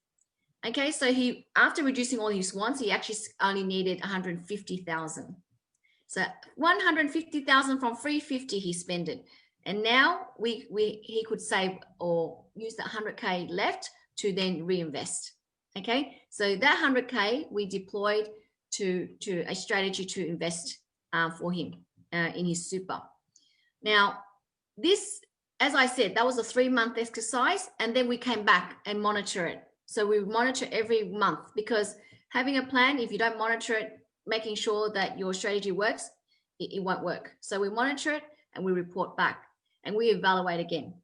Okay, so after reducing all his wants, he actually only needed 150,000. So 150,000 from 350 he spent it. And now he could save or use that 100K left to then reinvest. Okay, so that 100K we deployed to a strategy to invest for him in his super. Now this, as I said, that was a 3-month exercise, and then we came back and monitor it. So we monitor every month, because having a plan, if you don't monitor it, making sure that your strategy works, it won't work. So we monitor it and we report back and we evaluate again.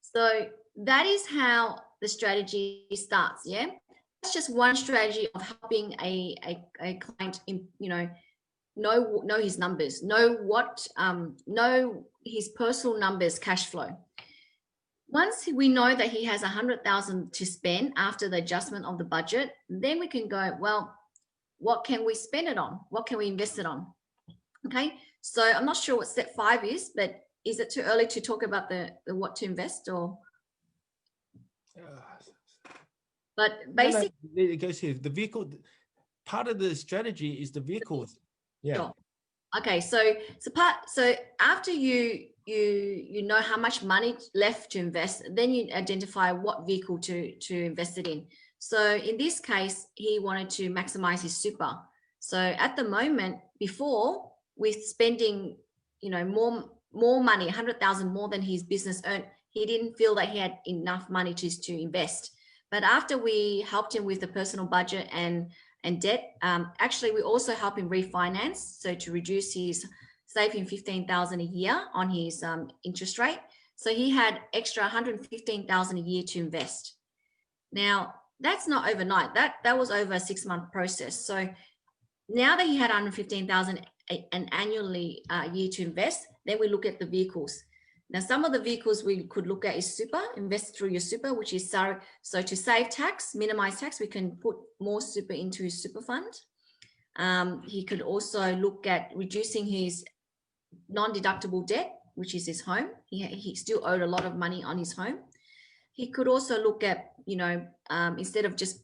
So that is how the strategy starts. Yeah, that's just one strategy of helping a client, know his numbers, know his personal numbers, cash flow. Once we know that he has 100,000 to spend after the adjustment of the budget, then we can go, well, what can we spend it on? What can we invest it on? Okay, so I'm not sure what step 5 is, but is it too early to talk about the what to invest or? But basically, it goes here. The vehicle, part of the strategy is the vehicles. Yeah. Sure. Okay, so after you know how much money left to invest, then you identify what vehicle to invest it in. So in this case, he wanted to maximize his super. So at the moment, before, with spending more money, 100,000 more than his business earned, he didn't feel that he had enough money to invest. But after we helped him with the personal budget and debt, actually we also help him refinance, so to reduce his, save him 15,000 a year on his interest rate. So he had extra 115,000 a year to invest. Now that's not overnight, that was over a 6-month process. So now that he had 115,000 an annually year to invest, then we look at the vehicles. Now, some of the vehicles we could look at is super, invest through your super, which is so to save tax, minimize tax, we can put more super into his super fund. He could also look at reducing his non-deductible debt, which is his home. He still owed a lot of money on his home. He could also look at, instead of just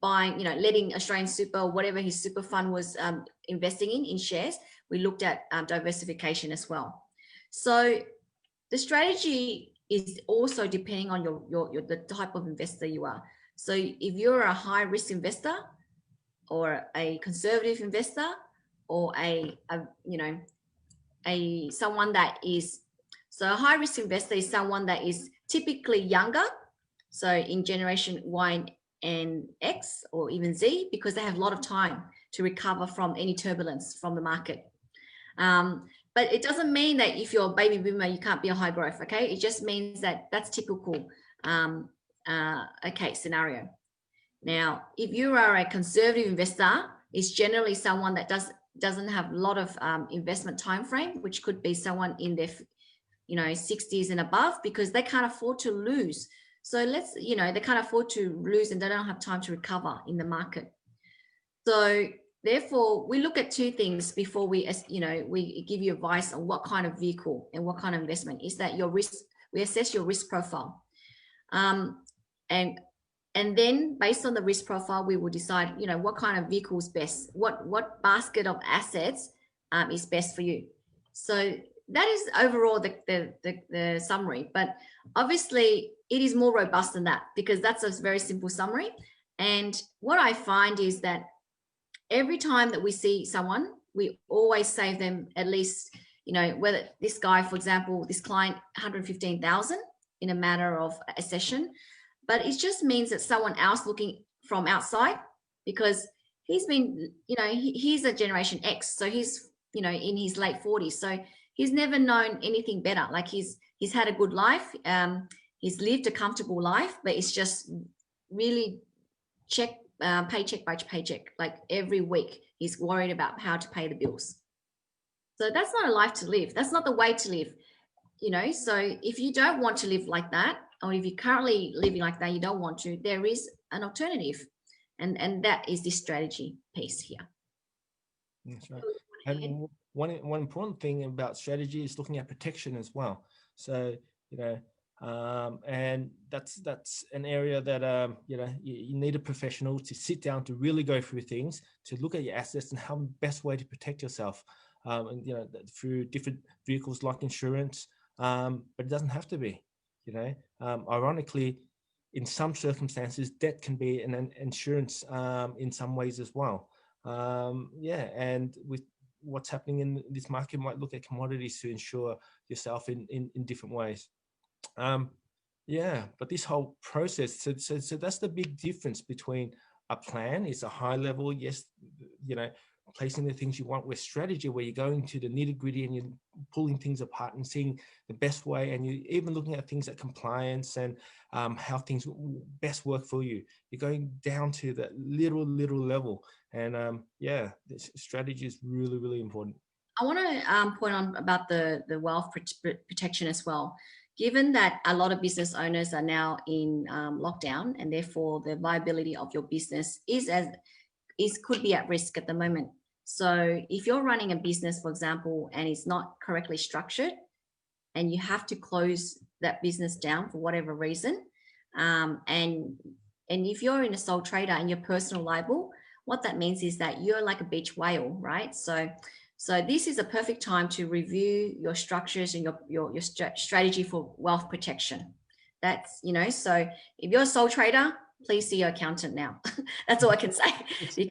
buying, letting Australian super, whatever his super fund was investing in shares, we looked at diversification as well. So the strategy is also depending on the type of investor you are. So if you're a high risk investor or a conservative investor or someone that is, so a high risk investor is someone that is typically younger. So in generation Y and X or even Z, because they have a lot of time to recover from any turbulence from the market. But it doesn't mean that if you're a baby boomer, you can't be a high growth, okay? It just means that that's typical scenario. Now, if you are a conservative investor, it's generally someone that doesn't have a lot of investment time frame, which could be someone in their 60s and above, because they can't afford to lose. So they can't afford to lose and they don't have time to recover in the market. So therefore, we look at two things before we give you advice on what kind of vehicle and what kind of investment. Is that your risk? We assess your risk profile, and then based on the risk profile, we will decide, what kind of vehicle is best, what basket of assets is best for you. So that is overall the summary, but obviously it is more robust than that, because that's a very simple summary. And what I find is that every time that we see someone, we always save them at least, whether this guy, for example, this client, 115,000 in a matter of a session, but it just means that someone else looking from outside, because he's been, he's a generation X, so he's, in his late 40s, so he's never known anything better. Like he's had a good life, he's lived a comfortable life, but it's just really paycheck by paycheck, like every week he's worried about how to pay the bills. So that's not a life to live. That's not the way to live, so if you don't want to live like that, or if you're currently living like that, you don't want to, there is an alternative, and that is this strategy piece here. That's right. And one important thing about strategy is looking at protection as well. So and that's an area that you need a professional to sit down to really go through things, to look at your assets and how the best way to protect yourself, and through different vehicles like insurance, but it doesn't have to be. Ironically, in some circumstances, debt can be an insurance in some ways as well. And with what's happening in this market, you might look at commodities to insure yourself in different ways. But this whole process, so that's the big difference between a plan is a high level, yes, placing the things you want, with strategy where you're going to the nitty gritty and you're pulling things apart and seeing the best way, and you even looking at things like compliance and how things best work for you. You're going down to that little level, and this strategy is really, really important. I want to point on about the wealth protection as well. Given that a lot of business owners are now in lockdown, and therefore the viability of your business could be at risk at the moment. So if you're running a business, for example, and it's not correctly structured, and you have to close that business down for whatever reason, and if you're in a sole trader and you're personal liable, what that means is that you're like a beach whale, right? So this is a perfect time to review your structures and your strategy for wealth protection. That's, so if you're a sole trader, please see your accountant now. That's all I can say. Because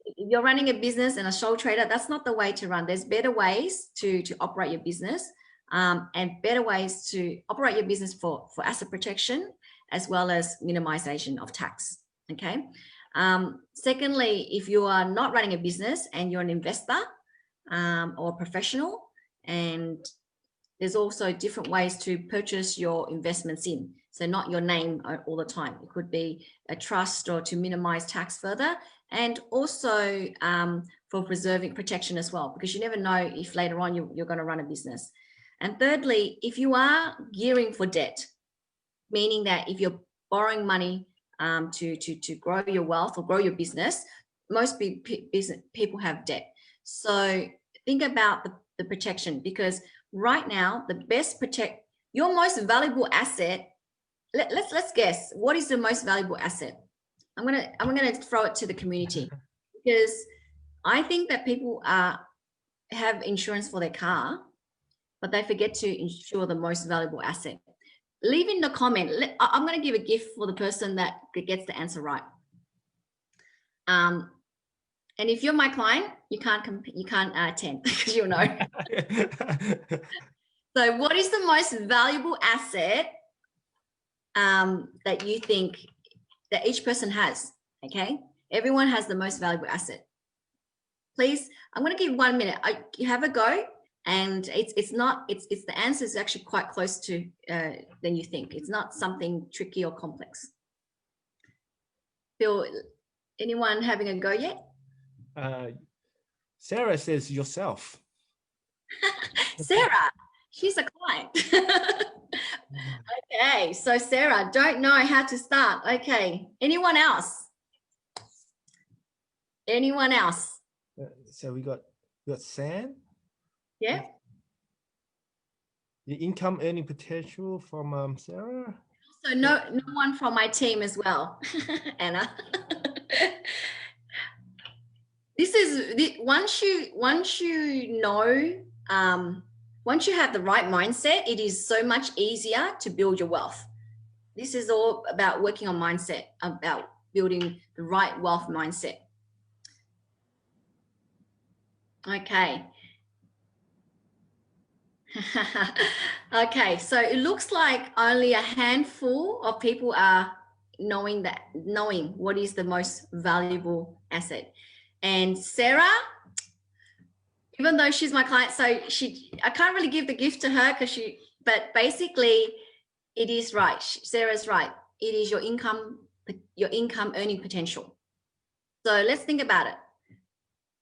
if you're running a business and a sole trader, that's not the way to run. There's better ways to operate your business, and better ways to operate your business for asset protection, as well as minimization of tax. Okay. Secondly, if you are not running a business and you're an investor, or professional, and there's also different ways to purchase your investments in. So not your name all the time. It could be a trust, or to minimize tax further, and also for preserving protection as well, because you never know if later on you're going to run a business. And thirdly, if you are gearing for debt, meaning that if you're borrowing money to grow your wealth or grow your business, most people have debt. So think about the protection, because right now the best your most valuable asset. Let's guess, what is the most valuable asset? I'm gonna throw it to the community, because I think that people have insurance for their car, but they forget to insure the most valuable asset. Leave in the comment. I'm going to give a gift for the person that gets the answer right. And if you're my client, you can't attend because you'll know. So, what is the most valuable asset that you think that each person has? Okay, everyone has the most valuable asset. Please, I'm going to give 1 minute. Have a go. And it's the answer is actually quite close to than you think. It's not something tricky or complex. Phil, anyone having a go yet? Sarah says yourself. Sarah, she's a client. Okay, so Sarah, don't know how to start. Okay, anyone else? Anyone else? So we got Sam. Yeah. The income earning potential from Sarah. So no one from my team as well, Anna. This is once you know, once you have the right mindset, it is so much easier to build your wealth. This is all about working on mindset, about building the right wealth mindset. Okay. Okay, so it looks like only a handful of people are knowing what is the most valuable asset. And Sarah, even though she's my client, so I can't really give the gift to her but basically it is right. Sarah's right. It is your income earning potential. So let's think about it.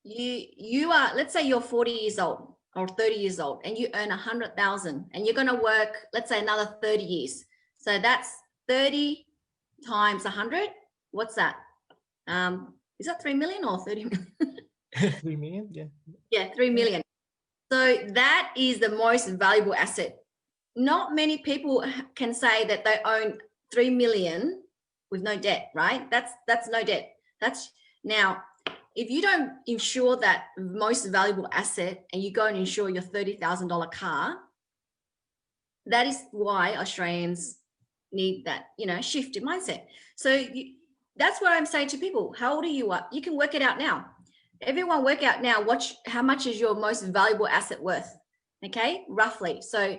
You are, let's say you're 40 years old or 30 years old and you earn 100,000 and you're going to work, let's say another 30 years. So that's 30 times 100. What's that? Is that 3 million or 30 million? 3 million, yeah. Yeah, 3 million. So that is the most valuable asset. Not many people can say that they own 3 million with no debt, right? That's no debt. Now, if you don't insure that most valuable asset and you go and insure your $30,000 car, that is why Australians need that, shift in mindset. So that's what I'm saying to people. How old are you? You can work it out now. Everyone work out now. How much is your most valuable asset worth? Okay, roughly. So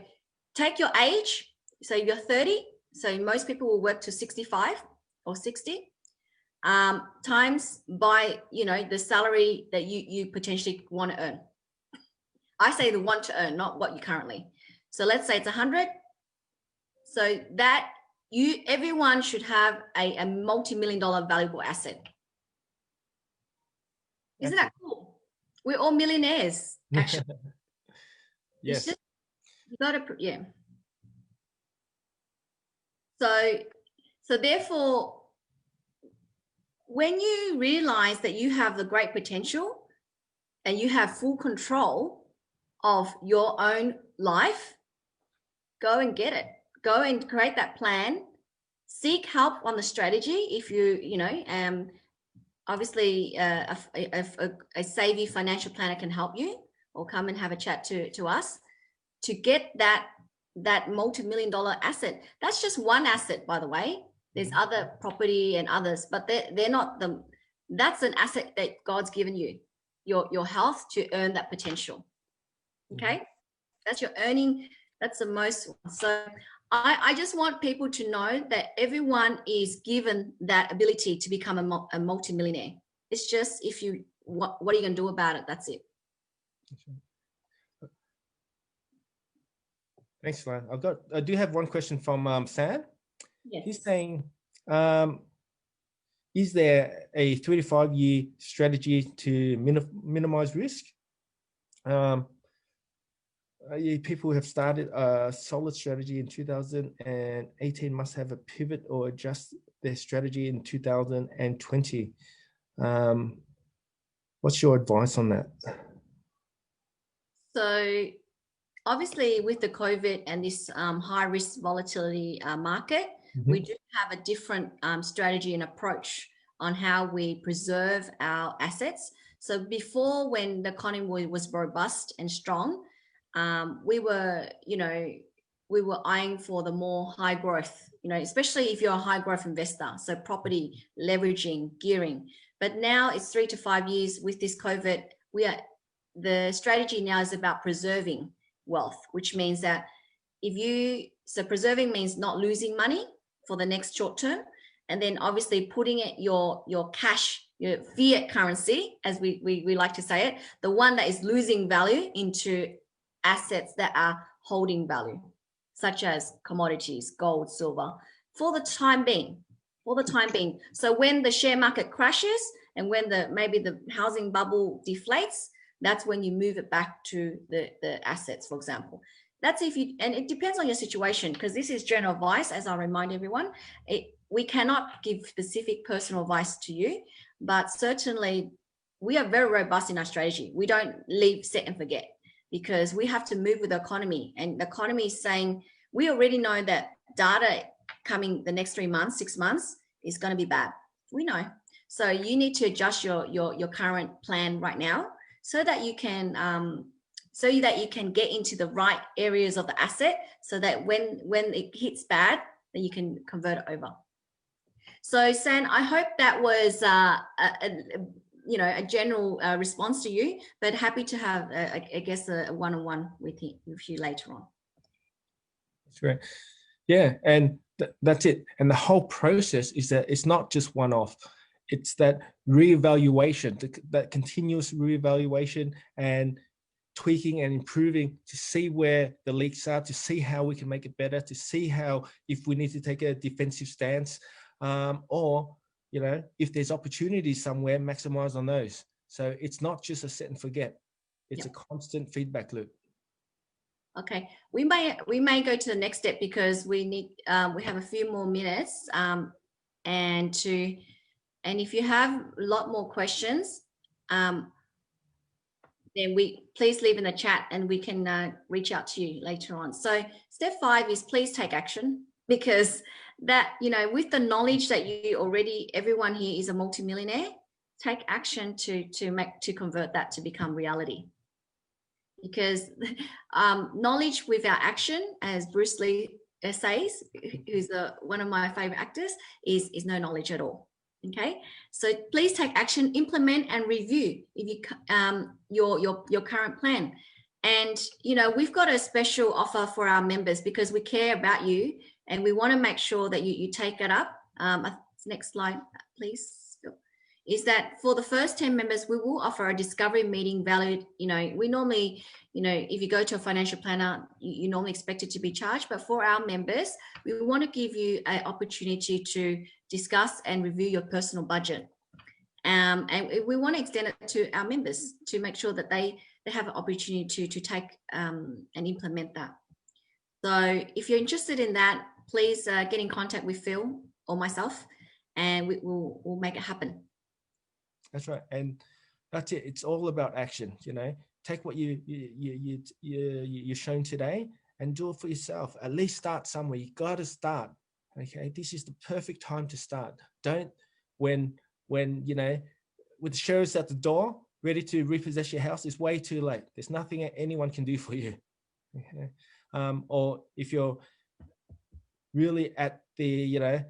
take your age. So you're 30. So most people will work to 65 or 60. Times by the salary that you potentially want to earn. I say the want to earn, not what you currently. So let's say it's 100. So that everyone should have a multi-million-dollar valuable asset. Isn't that cool? We're all millionaires, actually. Yes. You gotta, yeah. So therefore, when you realize that you have the great potential and you have full control of your own life, go and get it. Go and create that plan. Seek help on the strategy if obviously a savvy financial planner can help you, or come and have a chat to us to get that multi-million-dollar asset. That's just one asset, by the way. There's other property and others, but they're not that's an asset that God's given you, your health, to earn that potential. Okay. That's your earning. That's the most. So I just want people to know that everyone is given that ability to become a multimillionaire. It's just what are you going to do about it? That's it. Thanks, Lan. I do have one question from Sam. Yes. He's saying, is there a 3 to 5 year strategy to minimize risk? people who have started a solid strategy in 2018 must have a pivot or adjust their strategy in 2020. What's your advice on that? So obviously with the COVID and this high risk volatility market, we do have a different strategy and approach on how we preserve our assets. So before, when the economy was robust and strong, we were eyeing for the more high growth, especially if you're a high growth investor. So property, leveraging, gearing. But now it's 3 to 5 years with this COVID. The strategy now is about preserving wealth, which means that preserving means not losing money for the next short term, and then obviously putting it your cash, your fiat currency, as we like to say it, the one that is losing value, into assets that are holding value, such as commodities, gold, silver, for the time being. So when the share market crashes and when maybe the housing bubble deflates, that's when you move it back to the assets, for example. That's and it depends on your situation, because this is general advice, as I remind everyone. We cannot give specific personal advice to you, but certainly we are very robust in our strategy. We don't leave, set and forget, because we have to move with the economy. And the economy is saying, we already know that data coming the next 3 months, 6 months is going to be bad. We know. So you need to adjust your current plan right now, so that you can get into the right areas of the asset, so that when it hits bad, then you can convert it over. So San, I hope that was a general response to you, but happy to have I guess a one-on-one with you later on. That's great. Yeah, and that's it. And the whole process is that it's not just one-off. It's that reevaluation, that continuous reevaluation and tweaking and improving to see where the leaks are, to see how we can make it better, to see how, if we need to take a defensive stance, or, if there's opportunities somewhere, maximize on those. So it's not just a set and forget. It's a constant feedback loop. Okay, we may go to the next step, because we have a few more minutes, and if you have a lot more questions, then please leave in the chat and we can reach out to you later on. So step 5 is please take action, because that, with the knowledge that everyone here is a multimillionaire, take action to convert that to become reality. Because knowledge without action, as Bruce Lee says, who's one of my favorite actors, is no knowledge at all. Okay, so please take action, implement and review your current plan. And we've got a special offer for our members, because we care about you and we want to make sure that you take it up. Next slide, please. Is that for the first 10 members, we will offer a discovery meeting valued, we normally, if you go to a financial planner, you normally expect it to be charged, but for our members, we want to give you an opportunity to discuss and review your personal budget. And we want to extend it to our members to make sure that they have an opportunity to take and implement that. So if you're interested in that, please get in contact with Phil or myself, and we'll make it happen. That's right, and that's it. It's all about action. Take what you're shown today and do it for yourself. At least start somewhere. You got to start. Okay, this is the perfect time to start. Don't when with the sheriff's at the door, ready to repossess your house. It's way too late. There's nothing anyone can do for you. Okay, or if you're really at the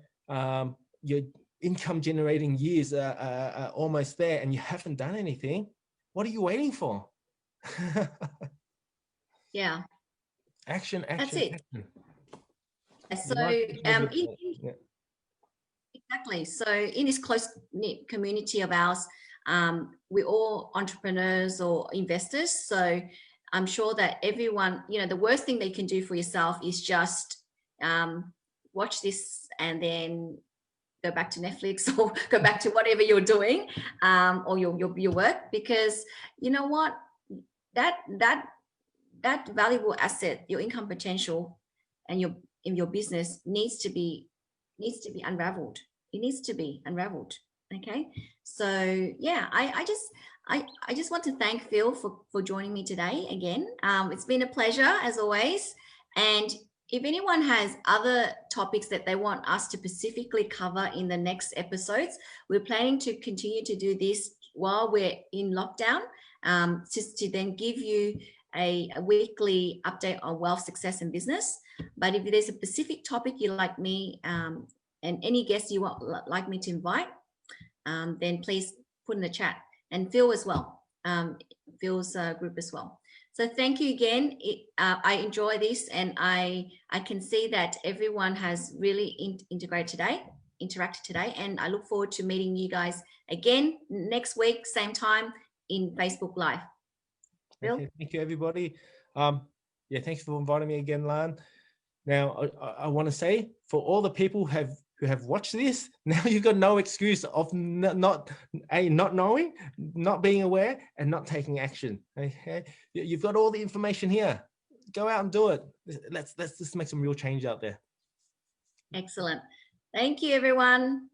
your income generating years are almost there and you haven't done anything, what are you waiting for? Yeah. Action. That's it. Action. So exactly. So in this close-knit community of ours, we're all entrepreneurs or investors. So I'm sure that everyone, the worst thing they can do for yourself is just watch this and then go back to Netflix or go back to whatever you're doing, or your work, because you know what, that that valuable asset, your income potential, and your business needs to be unraveled. It needs to be unraveled. Okay, so yeah, I just want to thank Phil for joining me today again. It's been a pleasure as always. And if anyone has other topics that they want us to specifically cover in the next episodes, we're planning to continue to do this while we're in lockdown, just to then give you a weekly update on wealth, success, and business. But if there's a specific topic you'd like me and any guests you want like me to invite, then please put in the chat, and Phil as well, Phil's group as well. So thank you again. I enjoy this, and I can see that everyone has really interacted today, and I look forward to meeting you guys again next week, same time in Facebook Live. Phil? Okay, thank you, everybody. Yeah, thanks for inviting me again, Lan. Now, I want to say, for all the people who have watched this, now you've got no excuse of not knowing, not being aware, and not taking action. Okay, you've got all the information here. Go out and do it. Let's just make some real change out there. Excellent. Thank you, everyone.